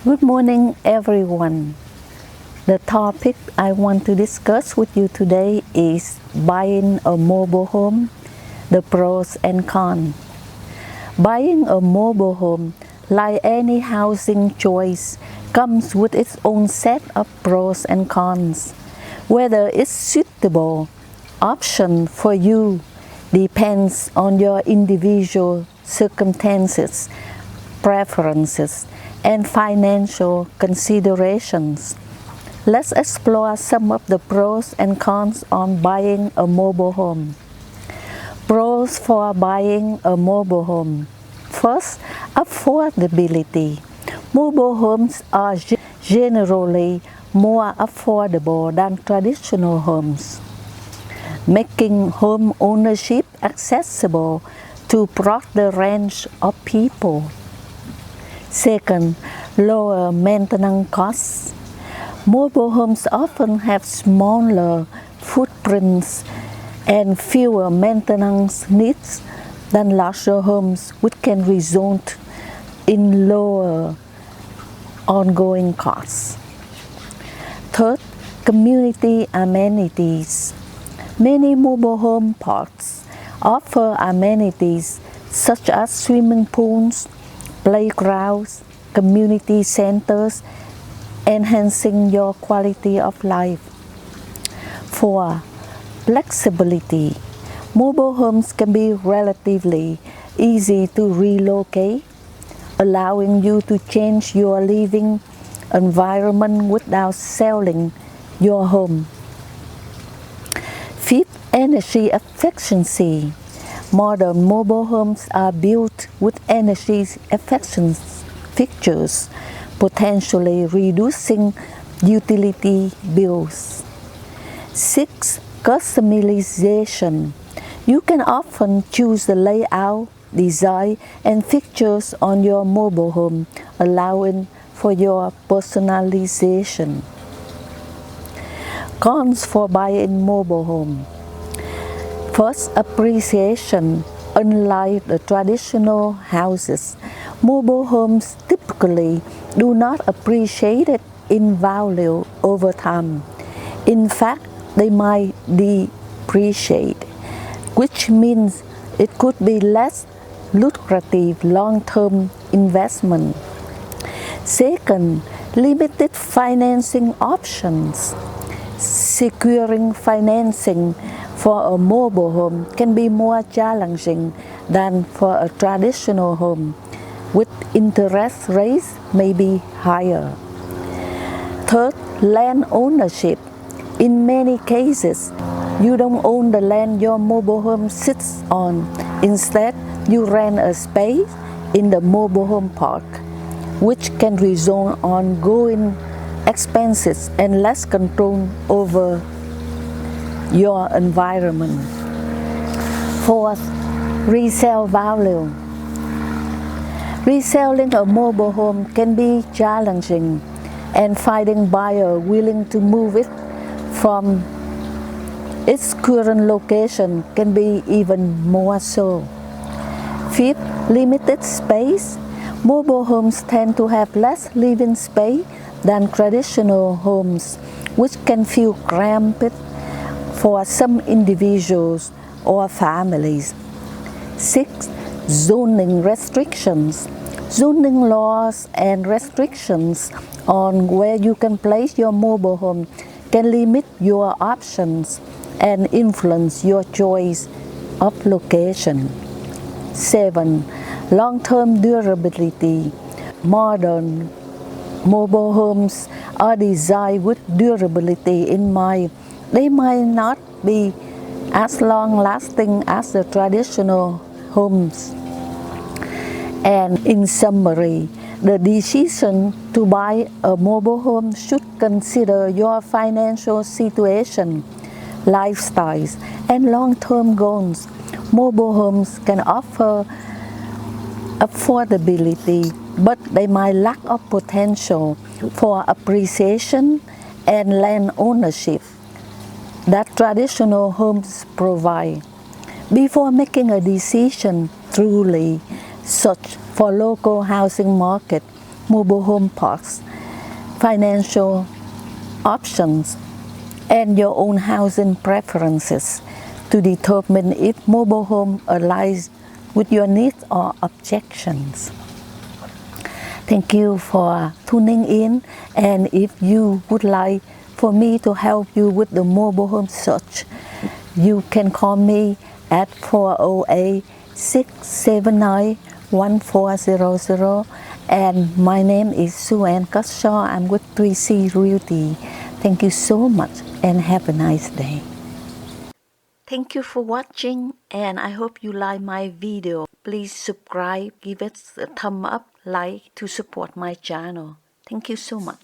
Good morning, everyone. The topic I want to discuss with you today is buying a mobile home, the pros and cons. Buying a mobile home, like any housing choice, comes with its own set of pros and cons. Whether it's suitable option for you depends on your individual circumstances, preferences, and financial considerations. Let's explore some of the pros and cons on buying a mobile home. Pros for buying a mobile home. First, affordability. Mobile homes are generally more affordable than traditional homes, making home ownership accessible to a broader range of people. Second, lower maintenance costs. Mobile homes often have smaller footprints and fewer maintenance needs than larger homes, which can result in lower ongoing costs. Third, community amenities. Many mobile home parks offer amenities such as swimming pools, playgrounds, community centers, enhancing your quality of life. 4. Flexibility. Mobile homes can be relatively easy to relocate, allowing you to change your living environment without selling your home. Fifth, energy efficiency. Modern mobile homes are built with energy efficient features, potentially reducing utility bills. 6. Customization. You can often choose the layout, design, and features on your mobile home, allowing for your personalization. Cons for buying mobile home. First, appreciation. Unlike the traditional houses, mobile homes typically do not appreciate in value over time. In fact, they might depreciate, which means it could be less lucrative long-term investment. Second, limited financing options. Securing financing for a mobile home can be more challenging than for a traditional home, with interest rates may be higher. Third, land ownership. In many cases, you don't own the land your mobile home sits on. Instead, you rent a space in the mobile home park, which can result in ongoing expenses and less control over your environment. Fourth, resale value. Reselling a mobile home can be challenging, and finding buyers willing to move it from its current location can be even more so. Fifth, limited space. Mobile homes tend to have less living space than traditional homes, which can feel cramped for some individuals or families. 6. Zoning restrictions. Zoning laws and restrictions on where you can place your mobile home can limit your options and influence your choice of location. 7. Long-term durability. Modern mobile homes are designed with durability in mind. They might not be as long-lasting as the traditional homes. And in summary, the decision to buy a mobile home should consider your financial situation, lifestyles, and long-term goals. Mobile homes can offer affordability, but they might lack of potential for appreciation and land ownership that traditional homes provide. Before making a decision, truly search for local housing market mobile home parks, financial options, and your own housing preferences to determine if mobile home aligns with your needs or objections. Thank you for tuning in, and if you would like for me to help you with the mobile home search, you can call me at 408-679-1400, and my name is Sue-Ann Cutshaw. I'm with 3C Realty. Thank you so much and have a nice day. Thank you for watching, and I hope you like my video. Please subscribe, give it a thumb up, like to support my channel. Thank you so much.